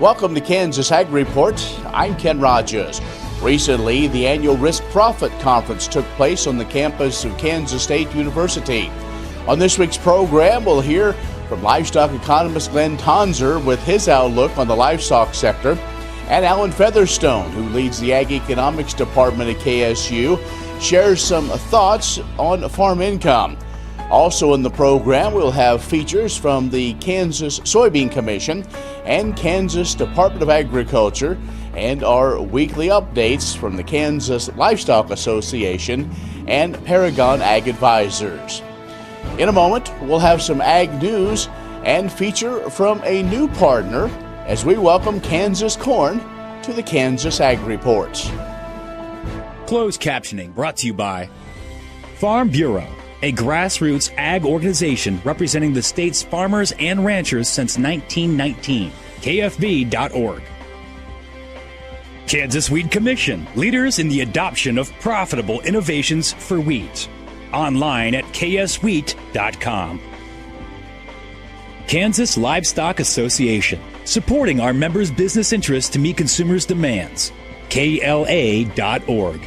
Welcome to Kansas Ag Report. I'm Ken Rogers. Recently, the annual Risk Profit Conference took place on the campus of Kansas State University. On this week's program, we'll hear from livestock economist Glynn Tonser with his outlook on the livestock sector, and Allen Featherstone, who leads the Ag Economics Department at KSU, shares some thoughts on farm income. Also in the program, we'll have features from the Kansas Soybean Commission and Kansas Department of Agriculture, and our weekly updates from the Kansas Livestock Association and Paragon Ag Advisors. In a moment, we'll have some ag news and feature from a new partner as we welcome Kansas corn to the Kansas Ag Reports. Closed captioning brought to you by Farm Bureau, a grassroots ag organization representing the state's farmers and ranchers since 1919. KFB.org. Kansas Wheat Commission, leaders in the adoption of profitable innovations for wheat. Online at kswheat.com. Kansas Livestock Association, supporting our members' business interests to meet consumers' demands. KLA.org.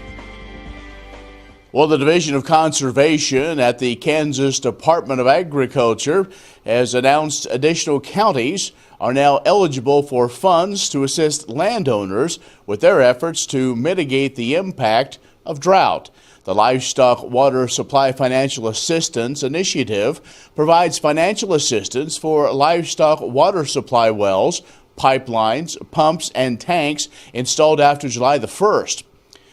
Well, the Division of Conservation at the Kansas Department of Agriculture has announced additional counties are now eligible for funds to assist landowners with their efforts to mitigate the impact of drought. The Livestock Water Supply Financial Assistance Initiative provides financial assistance for livestock water supply wells, pipelines, pumps, and tanks installed after July the 1st.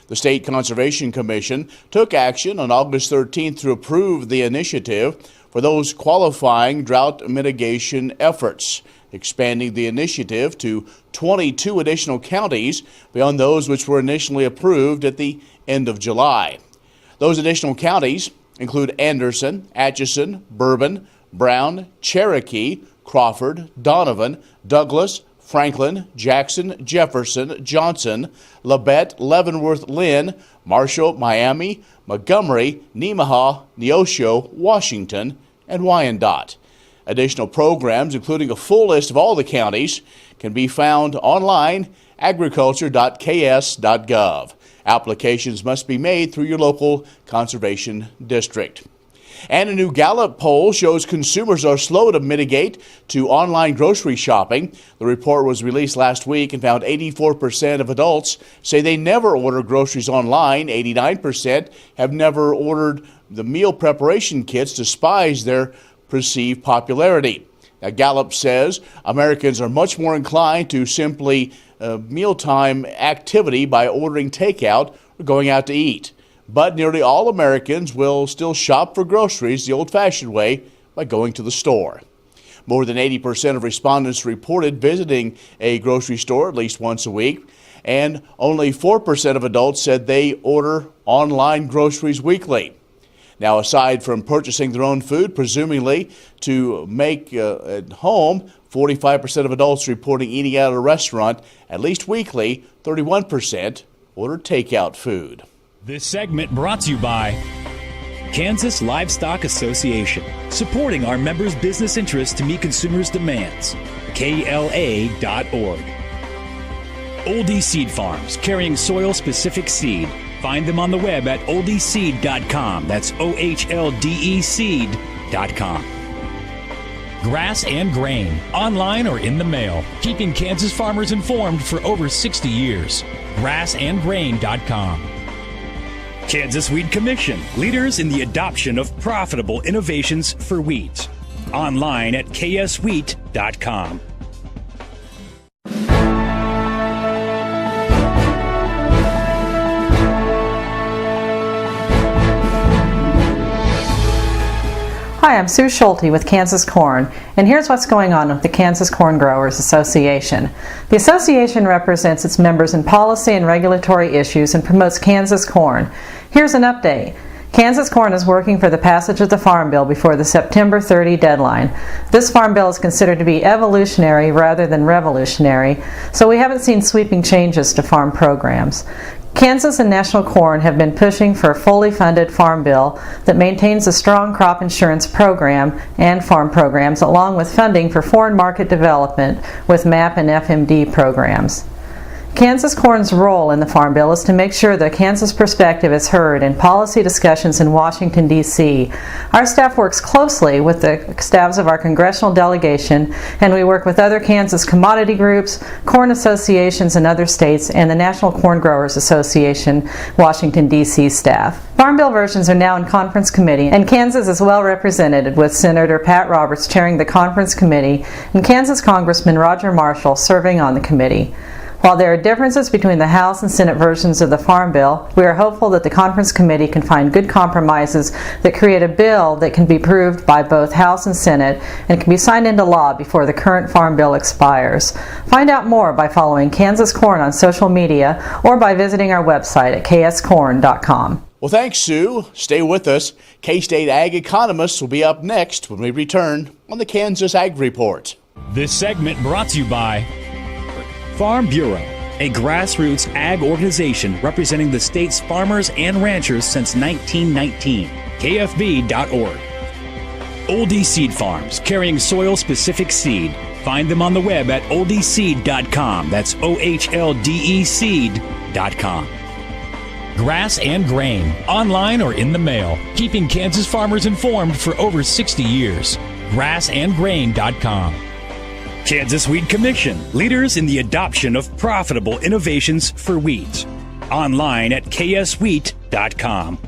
The State Conservation Commission took action on August 13th to approve the initiative for those qualifying drought mitigation efforts, expanding the initiative to 22 additional counties beyond those which were initially approved at the end of July. Those additional counties include Anderson, Atchison, Bourbon, Brown, Cherokee, Crawford, Donovan, Douglas, Franklin, Jackson, Jefferson, Johnson, Labette, Leavenworth, Lynn, Marshall, Miami, Montgomery, Nemaha, Neosho, Washington, and Wyandotte. Additional programs, including a full list of all the counties, can be found online, agriculture.ks.gov. Applications must be made through your local conservation district. And a new Gallup poll shows consumers are slow to mitigate to online grocery shopping. The report was released last week and found 84% of adults say they never order groceries online. 89% have never ordered the meal preparation kits despite their perceived popularity. Now, Gallup says Americans are much more inclined to simply mealtime activity by ordering takeout or going out to eat. But nearly all Americans will still shop for groceries the old-fashioned way by going to the store. More than 80% of respondents reported visiting a grocery store at least once a week, and only 4% of adults said they order online groceries weekly. Now, aside from purchasing their own food, presumably to make at home, 45% of adults reporting eating out at a restaurant at least weekly. 31% order takeout food. This segment brought to you by Kansas Livestock Association, supporting our members' business interests to meet consumers' demands. KLA.org. Oldie Seed Farms, carrying soil-specific seed. Find them on the web at oldieseed.com. That's OHLDE seed.com. Grass and Grain, online or in the mail, keeping Kansas farmers informed for over 60 years. grassandgrain.com. Kansas Wheat Commission, leaders in the adoption of profitable innovations for wheat. Online at kswheat.com. Hi, I'm Sue Schulte with Kansas Corn, and here's what's going on with the Kansas Corn Growers Association. The association represents its members in policy and regulatory issues and promotes Kansas corn. Here's an update. Kansas Corn is working for the passage of the Farm Bill before the September 30 deadline. This Farm Bill is considered to be evolutionary rather than revolutionary, so we haven't seen sweeping changes to farm programs. Kansas and National Corn have been pushing for a fully funded farm bill that maintains a strong crop insurance program and farm programs, along with funding for foreign market development with MAP and FMD programs. Kansas Corn's role in the Farm Bill is to make sure the Kansas perspective is heard in policy discussions in Washington, D.C. Our staff works closely with the staffs of our congressional delegation, and we work with other Kansas commodity groups, corn associations in other states, and the National Corn Growers Association, Washington, D.C. staff. Farm Bill versions are now in conference committee, and Kansas is well represented with Senator Pat Roberts chairing the conference committee and Kansas Congressman Roger Marshall serving on the committee. While there are differences between the House and Senate versions of the Farm Bill, we are hopeful that the Conference Committee can find good compromises that create a bill that can be approved by both House and Senate and can be signed into law before the current Farm Bill expires. Find out more by following Kansas Corn on social media or by visiting our website at kscorn.com. Well, thanks, Sue. Stay with us. K-State Ag Economists will be up next when we return on the Kansas Ag Report. This segment brought to you by Farm Bureau, a grassroots ag organization representing the state's farmers and ranchers since 1919. KFB.org. Oldie Seed Farms, carrying soil-specific seed. Find them on the web at oldieseed.com. That's OHLDE seed.com. Grass and Grain, online or in the mail, keeping Kansas farmers informed for over 60 years. grassandgrain.com. Kansas Wheat Commission, leaders in the adoption of profitable innovations for wheat. Online at kswheat.com.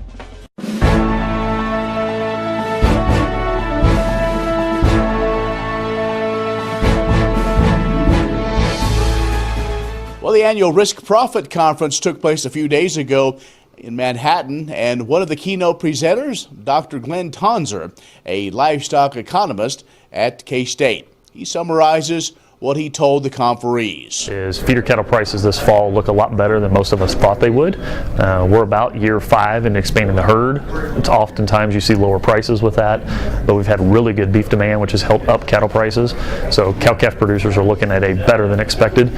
Well, the annual Risk Profit Conference took place a few days ago in Manhattan, and one of the keynote presenters, Dr. Glynn Tonser, a livestock economist at K-State. He summarizes what he told the conferees. Feeder cattle prices this fall look a lot better than most of us thought they would. We're about year 5 in expanding the herd. It's oftentimes you see lower prices with that, but we've had really good beef demand, which has helped up cattle prices. So cow-calf producers are looking at a better than expected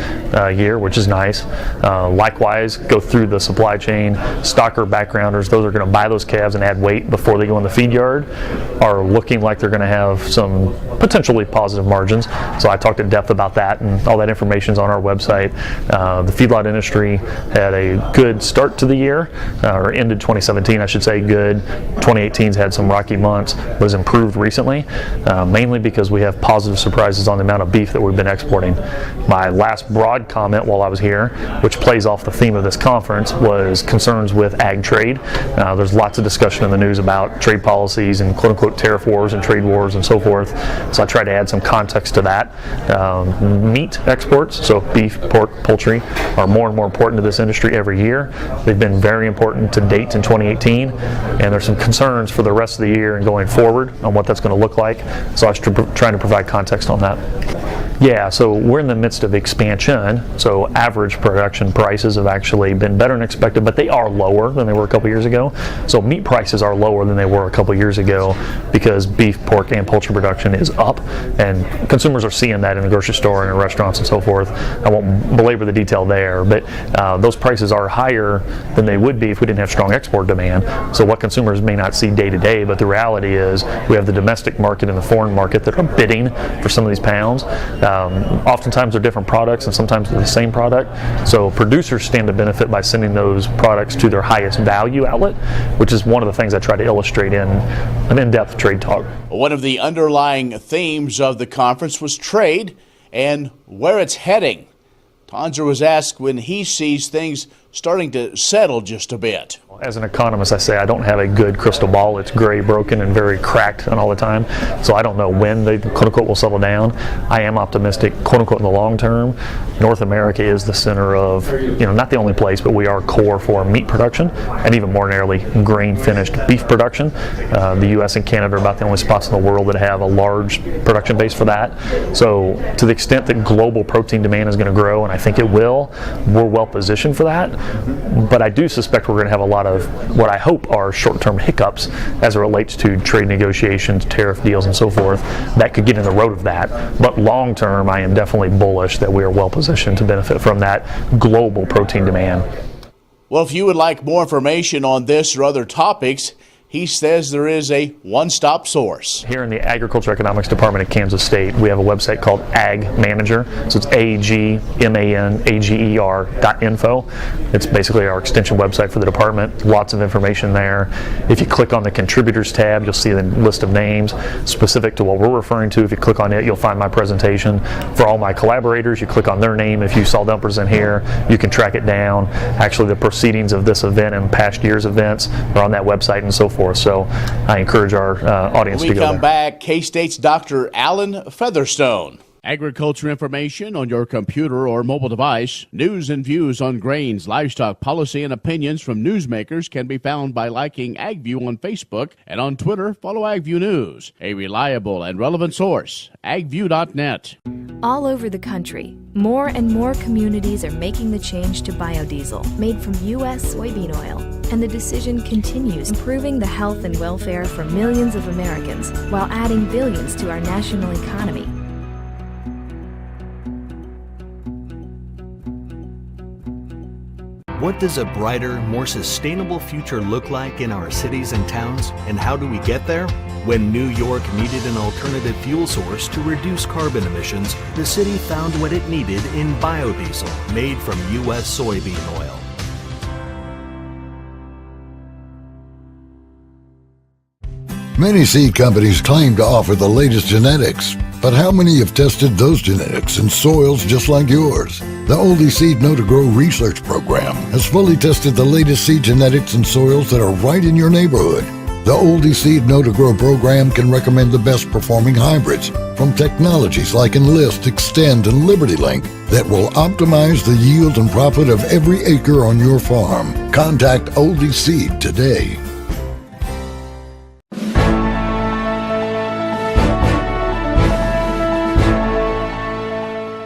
year, which is nice. Likewise, go through the supply chain, stocker backgrounders, those are going to buy those calves and add weight before they go in the feed yard, are looking like they're going to have some potentially positive margins. So I talked in depth about that, and all that information is on our website. The Feedlot Industry had a good start to the year, or ended 2017, I should say, good. 2018's had some rocky months, was improved recently, mainly because we have positive surprises on the amount of beef that we've been exporting. My last broad comment while I was here, which plays off the theme of this conference, was concerns with ag trade. There's lots of discussion in the news about trade policies and quote-unquote tariff wars and trade wars and so forth, so I try to add some context to that. Meat exports, so beef, pork, poultry, are more and more important to this industry every year. They've been very important to date in 2018, and there's some concerns for the rest of the year and going forward on what that's going to look like, so I was trying to provide context on that. Yeah, so we're in the midst of expansion, so average production prices have actually been better than expected, but they are lower than they were a couple years ago. So meat prices are lower than they were a couple years ago because beef, pork, and poultry production is up, and consumers are seeing that in the grocery store and in restaurants and so forth. I won't belabor the detail there, but those prices are higher than they would be if we didn't have strong export demand. So what consumers may not see day to day, but the reality is we have the domestic market and the foreign market that are bidding for some of these pounds. Oftentimes they're different products and sometimes they're the same product. So producers stand to benefit by sending those products to their highest value outlet, which is one of the things I try to illustrate in an in-depth trade talk. One of the underlying themes of the conference was trade and where it's heading. Tonser was asked when he sees things starting to settle just a bit. As an economist, I say I don't have a good crystal ball. It's gray, broken, and very cracked and all the time. So I don't know when they quote-unquote will settle down. I am optimistic, quote-unquote, in the long term. North America is the center of, not the only place, but we are core for meat production, and even more narrowly, grain-finished beef production. The U.S. and Canada are about the only spots in the world that have a large production base for that. So to the extent that global protein demand is going to grow, and I think it will, we're well positioned for that. But I do suspect we're going to have a lot of what I hope are short-term hiccups as it relates to trade negotiations, tariff deals, and so forth that could get in the road of that. But long-term, I am definitely bullish that we are well positioned to benefit from that global protein demand. Well, if you would like more information on this or other topics, he says there is a one-stop source. Here in the Agriculture Economics Department at Kansas State, we have a website called Ag Manager. So it's agmanager.info. It's basically our extension website for the department. Lots of information there. If you click on the Contributors tab, you'll see the list of names specific to what we're referring to. If you click on it, you'll find my presentation. For all my collaborators, you click on their name. If you saw them present here, you can track it down. Actually, the proceedings of this event and past year's events are on that website and so forth. So I encourage our audience to go there. When we come back, K-State's Dr. Allen Featherstone. Agriculture information on your computer or mobile device. News and views on grains, livestock, policy, and opinions from newsmakers can be found by liking AgView on Facebook, and on Twitter, follow AgView News, a reliable and relevant source. AgView.net. All over the country, more and more communities are making the change to biodiesel, made from U.S. soybean oil. And the decision continues, improving the health and welfare for millions of Americans while adding billions to our national economy. What does a brighter, more sustainable future look like in our cities and towns, and how do we get there? When New York needed an alternative fuel source to reduce carbon emissions, the city found what it needed in biodiesel, made from U.S. soybean oil. Many seed companies claim to offer the latest genetics, but how many have tested those genetics in soils just like yours? The Oldie Seed Know to Grow research program has fully tested the latest seed genetics in soils that are right in your neighborhood. The Oldie Seed Know to Grow program can recommend the best performing hybrids from technologies like Enlist, Extend, and Liberty Link that will optimize the yield and profit of every acre on your farm. Contact Oldie Seed today.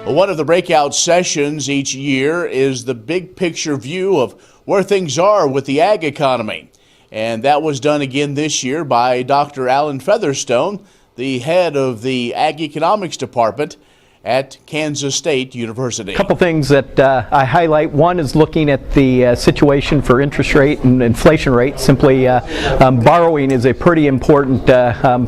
One of the breakout sessions each year is the big picture view of where things are with the ag economy. And that was done again this year by Dr. Allen Featherstone, the head of the Ag Economics Department at Kansas State University. A couple things that I highlight. One is looking at the situation for interest rate and inflation rate. Simply borrowing is a pretty important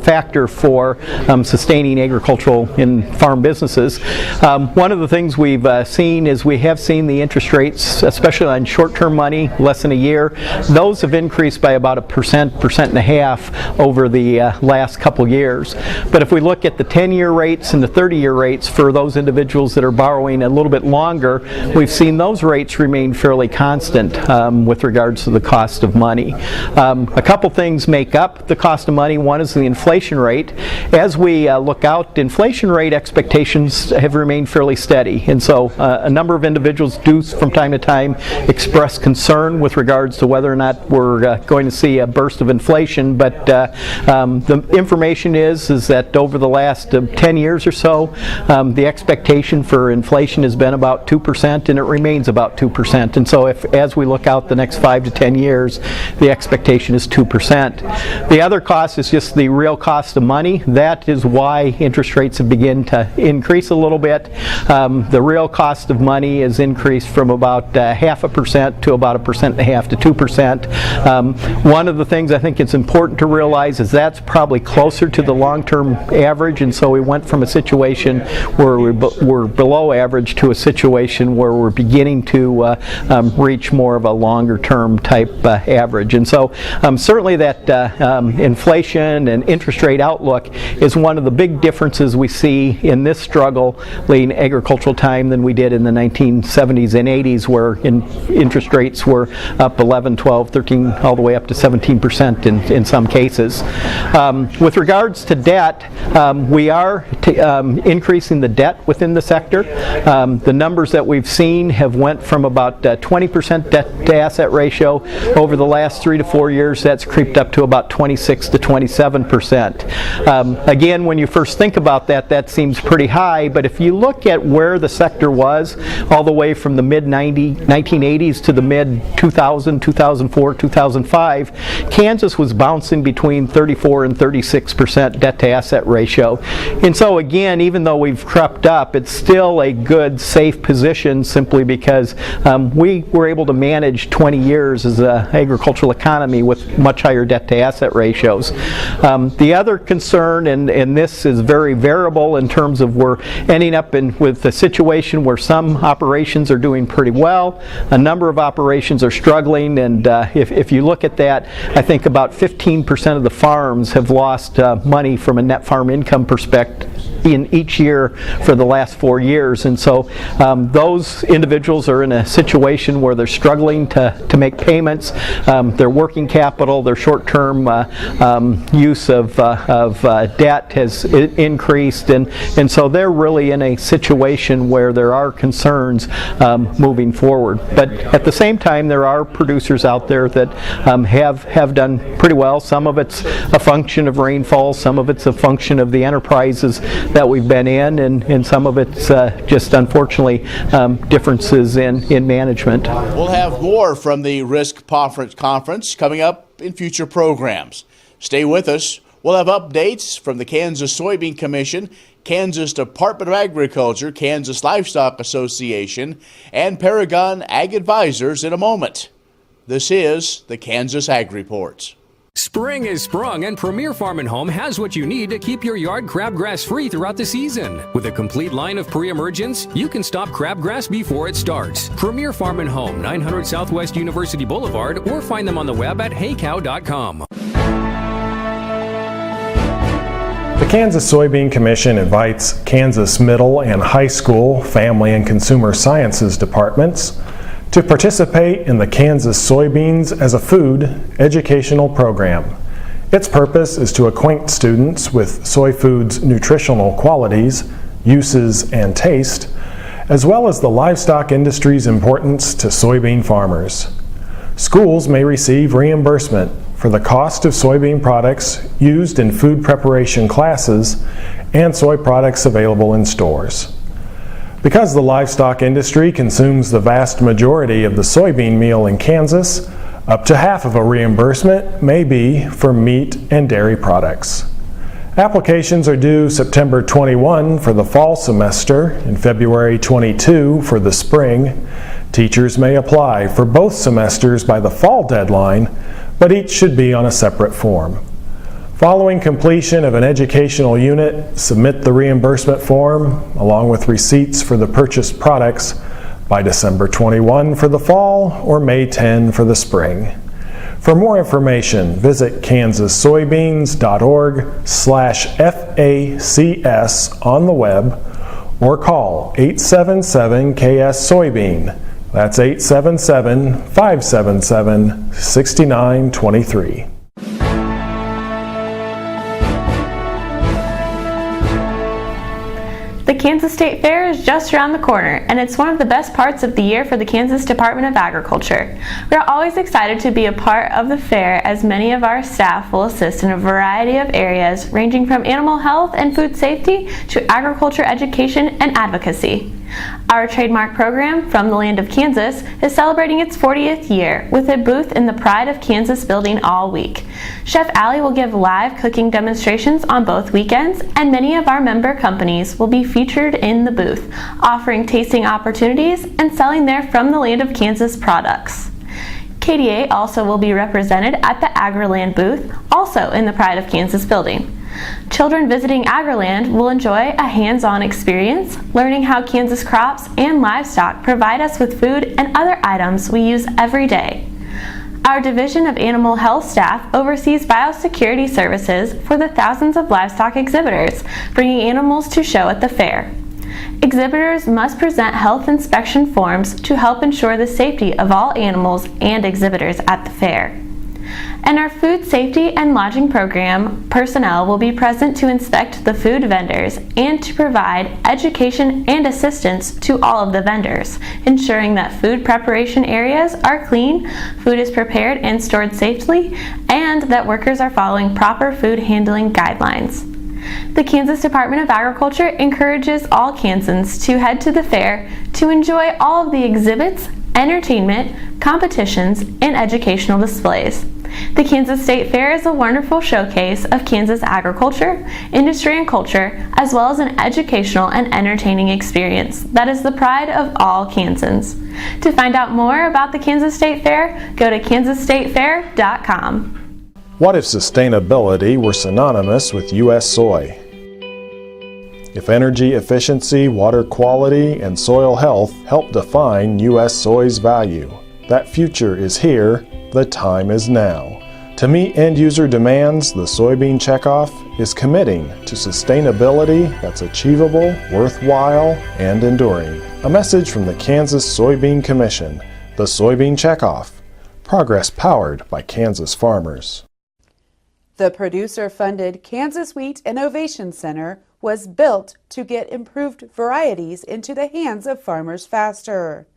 factor for sustaining agricultural and farm businesses. One of the things we've seen is we have seen the interest rates, especially on short-term money, less than a year, those have increased by about 1.5% over the last couple years. But if we look at the 10-year rates and the 30-year rates for those individuals that are borrowing a little bit longer, we've seen those rates remain fairly constant with regards to the cost of money. A couple things make up the cost of money. One is the inflation rate. As we look out, inflation rate expectations have remained fairly steady, and so a number of individuals do from time to time express concern with regards to whether or not we're going to see a burst of inflation, but the information is that over the last 10 years or so, the expectation for inflation has been about 2%, and it remains about 2%. And so as we look out the next 5 to 10 years, the expectation is 2%. The other cost is just the real cost of money. That is why interest rates have begun to increase a little bit. The real cost of money has increased from about 0.5% to about 1.5% to 2%. One of the things I think it's important to realize is that's probably closer to the long-term average, and so we went from a situation where we're below average to a situation where we're beginning to reach more of a longer term type average. And so certainly that inflation and interest rate outlook is one of the big differences we see in this struggle in agricultural time than we did in the 1970s and 80s, where interest rates were up 11, 12, 13, all the way up to 17% in some cases. With regards to debt, we are increasing the debt within the sector. The numbers that we've seen have went from about 20% debt to asset ratio over the last 3 to 4 years. That's creeped up to about 26 to 27%. Again, when you first think about that, that seems pretty high, but if you look at where the sector was all the way from the mid-1980s to the mid-2000, 2004, 2005, Kansas was bouncing between 34 and 36% debt to asset ratio. And so again, even though we've crept up, it's still a good, safe position simply because we were able to manage 20 years as an agricultural economy with much higher debt-to-asset ratios. The other concern, and this is very variable in terms of we're ending up with a situation where some operations are doing pretty well, a number of operations are struggling, and if you look at that, I think about 15% of the farms have lost money from a net farm income perspective in each year for the last 4 years, and so those individuals are in a situation where they're struggling to make payments. Their working capital, their short-term use of debt has increased, and so they're really in a situation where there are concerns moving forward. But at the same time, there are producers out there that have done pretty well. Some of it's a function of rainfall, some of it's a function of the enterprises that we've been in, and some of it's just unfortunately differences in management. We'll have more from the Risk Conference coming up in future programs. Stay with us. We'll have updates from the Kansas Soybean Commission, Kansas Department of Agriculture, Kansas Livestock Association, and Paragon Ag Advisors in a moment. This is the Kansas Ag Report. Spring is sprung, and Premier Farm and Home has what you need to keep your yard crabgrass free throughout the season. With a complete line of pre-emergents, you can stop crabgrass before it starts. Premier Farm and Home, 900 Southwest University Boulevard, or find them on the web at heycow.com. The Kansas Soybean Commission invites Kansas Middle and High School Family and Consumer Sciences departments to participate in the Kansas Soybeans as a Food educational program. Its purpose is to acquaint students with soy food's nutritional qualities, uses, and taste, as well as the livestock industry's importance to soybean farmers. Schools may receive reimbursement for the cost of soybean products used in food preparation classes and soy products available in stores. Because the livestock industry consumes the vast majority of the soybean meal in Kansas, up to half of a reimbursement may be for meat and dairy products. Applications are due September 21 for the fall semester and February 22 for the spring. Teachers may apply for both semesters by the fall deadline, but each should be on a separate form. Following completion of an educational unit, submit the reimbursement form along with receipts for the purchased products by December 21 for the fall or May 10 for the spring. For more information, visit kansassoybeans.org/FACS on the web or call 877-KS-SOYBEAN. That's 877-577-6923. The Kansas State Fair is just around the corner, and it's one of the best parts of the year for the Kansas Department of Agriculture. We are always excited to be a part of the fair, as many of our staff will assist in a variety of areas ranging from animal health and food safety to agriculture education and advocacy. Our trademark program, From the Land of Kansas, is celebrating its 40th year with a booth in the Pride of Kansas building all week. Chef Allie will give live cooking demonstrations on both weekends, and many of our member companies will be featured in the booth, offering tasting opportunities and selling their From the Land of Kansas products. KDA also will be represented at the AgriLand booth, also in the Pride of Kansas building. Children visiting AgriLand will enjoy a hands-on experience, learning how Kansas crops and livestock provide us with food and other items we use every day. Our Division of Animal Health staff oversees biosecurity services for the thousands of livestock exhibitors, bringing animals to show at the fair. Exhibitors must present health inspection forms to help ensure the safety of all animals and exhibitors at the fair. And our food safety and lodging program personnel will be present to inspect the food vendors and to provide education and assistance to all of the vendors, ensuring that food preparation areas are clean, food is prepared and stored safely, and that workers are following proper food handling guidelines. The Kansas Department of Agriculture encourages all Kansans to head to the fair to enjoy all of the exhibits, entertainment, competitions, and educational displays. The Kansas State Fair is a wonderful showcase of Kansas agriculture, industry, and culture, as well as an educational and entertaining experience that is the pride of all Kansans. To find out more about the Kansas State Fair, go to kansasstatefair.com. What if sustainability were synonymous with U.S. soy? If energy efficiency, water quality, and soil health help define U.S. soy's value, that future is here, the time is now. To meet end-user demands, the Soybean Checkoff is committing to sustainability that's achievable, worthwhile, and enduring. A message from the Kansas Soybean Commission, the Soybean Checkoff, progress powered by Kansas farmers. The producer-funded Kansas Wheat Innovation Center was built to get improved varieties into the hands of farmers faster.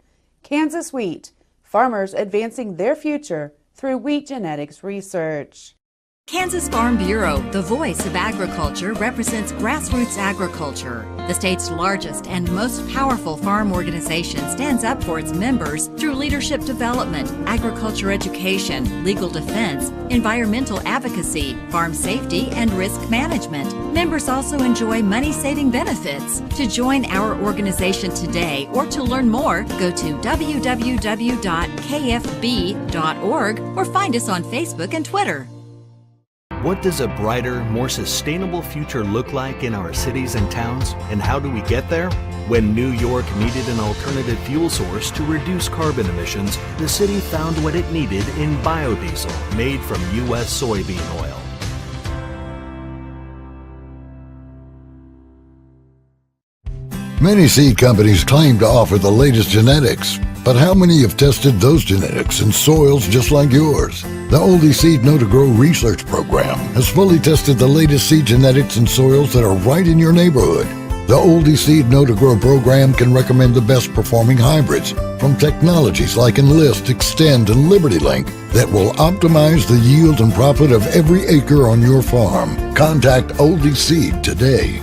Kansas Wheat, farmers advancing their future through wheat genetics research. Kansas Farm Bureau, the voice of agriculture, represents grassroots agriculture. The state's largest and most powerful farm organization stands up for its members through leadership development, agriculture education, legal defense, environmental advocacy, farm safety, and risk management. Members also enjoy money-saving benefits. To join our organization today or to learn more, go to www.kfb.org or find us on Facebook and Twitter. What does a brighter, more sustainable future look like in our cities and towns, and how do we get there? When New York needed an alternative fuel source to reduce carbon emissions, the city found what it needed in biodiesel, made from U.S. soybean oil. Many seed companies claim to offer the latest genetics, but how many have tested those genetics in soils just like yours? The Oldie Seed Know to Grow research program has fully tested the latest seed genetics in soils that are right in your neighborhood. The Oldie Seed Know to Grow program can recommend the best performing hybrids from technologies like Enlist, Extend, and LibertyLink that will optimize the yield and profit of every acre on your farm. Contact Oldie Seed today.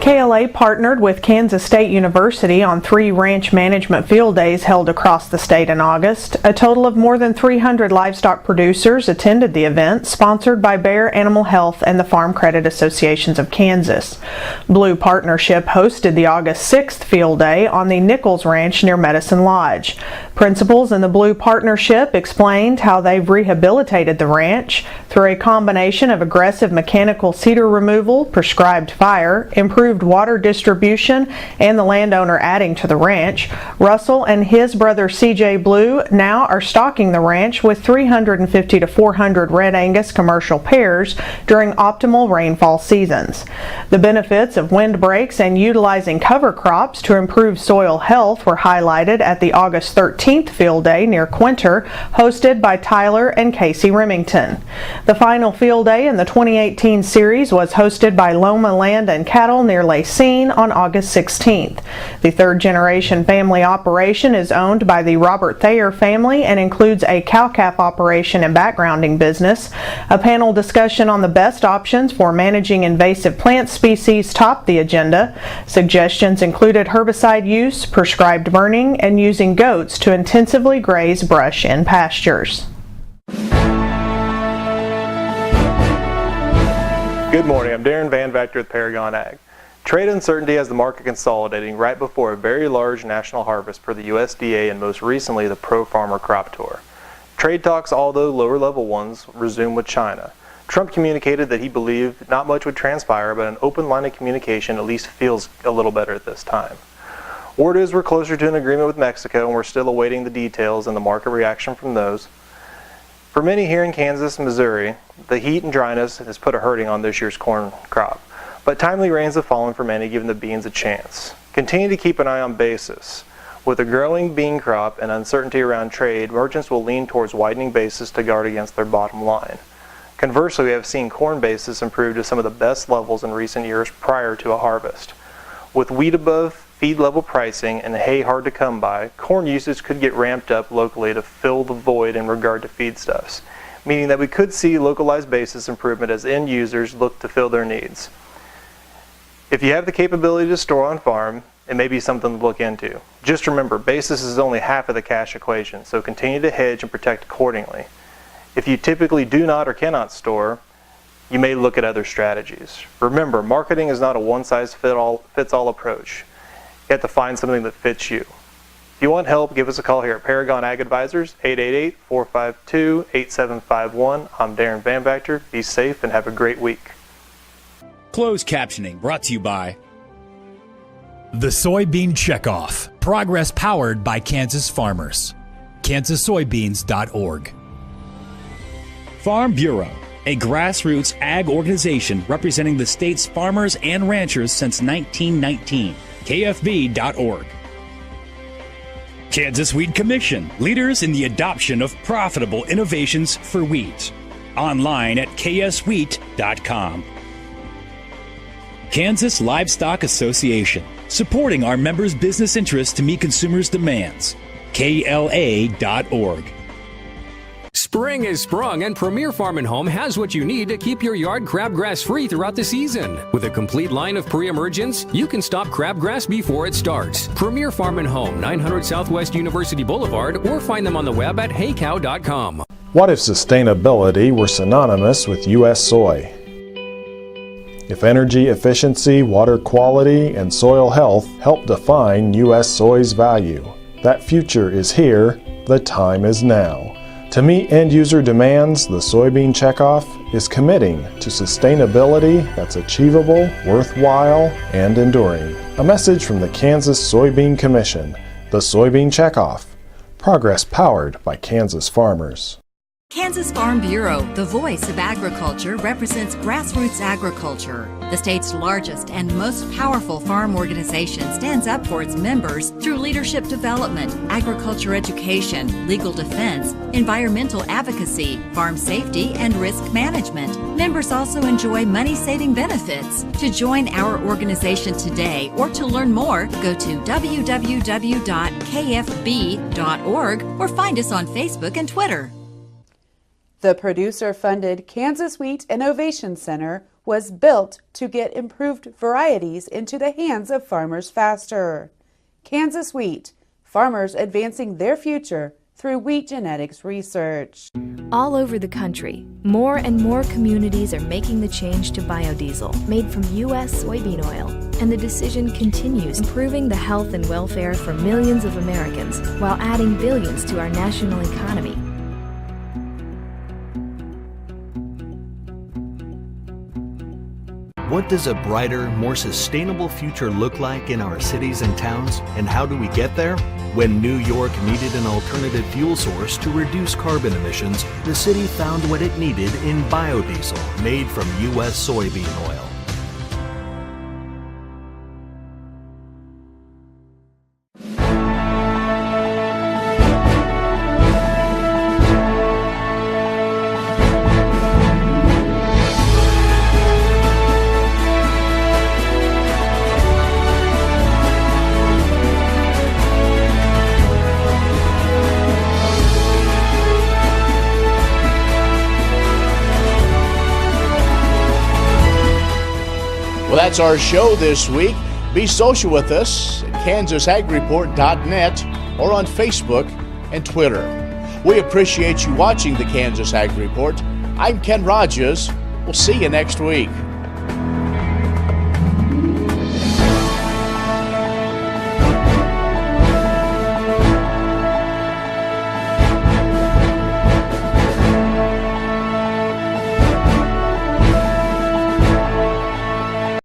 KLA partnered with Kansas State University on 3 ranch management field days held across the state in August. A total of more than 300 livestock producers attended the event, sponsored by Bayer Animal Health and the Farm Credit Associations of Kansas. Blue Partnership hosted the August 6th field day on the Nichols Ranch near Medicine Lodge. Principals in the Blue Partnership explained how they've rehabilitated the ranch through a combination of aggressive mechanical cedar removal, prescribed fire, improved water distribution, and the landowner adding to the ranch. Russell and his brother CJ Blue now are stocking the ranch with 350 to 400 Red Angus commercial pairs during optimal rainfall seasons. The benefits of windbreaks and utilizing cover crops to improve soil health were highlighted at the August 13th field day near Quinter, hosted by Tyler and Casey Remington. The final field day in the 2018 series was hosted by Loma Land and Cattle near Lacine on August 16th. The third-generation family operation is owned by the Robert Thayer family and includes a cow-calf operation and backgrounding business. A panel discussion on the best options for managing invasive plant species topped the agenda. Suggestions included herbicide use, prescribed burning, and using goats to intensively graze brush in pastures. Good morning, I'm Darren Van Vactor with Paragon Ag. Trade uncertainty has the market consolidating right before a very large national harvest per the USDA and most recently the Pro-Farmer Crop Tour. Trade talks, although lower level ones, resumed with China. Trump communicated that he believed not much would transpire, but an open line of communication at least feels a little better at this time. Word is we're closer to an agreement with Mexico and we're still awaiting the details and the market reaction from those. For many here in Kansas and Missouri, the heat and dryness has put a hurting on this year's corn crop. But timely rains have fallen for many, giving the beans a chance. Continue to keep an eye on basis. With a growing bean crop and uncertainty around trade, merchants will lean towards widening basis to guard against their bottom line. Conversely, we have seen corn basis improve to some of the best levels in recent years prior to a harvest. With wheat above feed level pricing and hay hard to come by, corn usage could get ramped up locally to fill the void in regard to feedstuffs, meaning that we could see localized basis improvement as end users look to fill their needs. If you have the capability to store on farm, it may be something to look into. Just remember, basis is only half of the cash equation, so continue to hedge and protect accordingly. If you typically do not or cannot store, you may look at other strategies. Remember, marketing is not a one-size-fits-all approach. You have to find something that fits you. If you want help, give us a call here at Paragon Ag Advisors, 888-452-8751. I'm Darren Van Vactor. Be safe and have a great week. Closed captioning brought to you by The Soybean Checkoff. Progress powered by Kansas farmers. KansasSoybeans.org. Farm Bureau, a grassroots ag organization representing the state's farmers and ranchers since 1919. KFB.org. Kansas Wheat Commission, leaders in the adoption of profitable innovations for wheat. Online at kswheat.com. Kansas Livestock Association, supporting our members' business interests to meet consumers' demands. KLA.org. Spring is sprung, and Premier Farm and Home has what you need to keep your yard crabgrass free throughout the season. With a complete line of pre-emergents, you can stop crabgrass before it starts. Premier Farm and Home, 900 Southwest University Boulevard, or find them on the web at heycow.com. What if sustainability were synonymous with U.S. soy? If energy efficiency, water quality, and soil health help define U.S. soy's value, that future is here, the time is now. To meet end-user demands, the Soybean Checkoff is committing to sustainability that's achievable, worthwhile, and enduring. A message from the Kansas Soybean Commission. The Soybean Checkoff. Progress powered by Kansas farmers. Kansas Farm Bureau, the voice of agriculture, represents grassroots agriculture. The state's largest and most powerful farm organization stands up for its members through leadership development, agriculture education, legal defense, environmental advocacy, farm safety, and risk management. Members also enjoy money-saving benefits. To join our organization today or to learn more, go to www.kfb.org or find us on Facebook and Twitter. The producer-funded Kansas Wheat Innovation Center was built to get improved varieties into the hands of farmers faster. Kansas Wheat, farmers advancing their future through wheat genetics research. All over the country, more and more communities are making the change to biodiesel made from U.S. soybean oil. And the decision continues, improving the health and welfare for millions of Americans while adding billions to our national economy. What does a brighter, more sustainable future look like in our cities and towns, and how do we get there? When New York needed an alternative fuel source to reduce carbon emissions, the city found what it needed in biodiesel made from U.S. soybean oil. Well, that's our show this week. Be social with us at KansasAgReport.net or on Facebook and Twitter. We appreciate you watching the Kansas Ag Report. I'm Ken Rogers. We'll see you next week.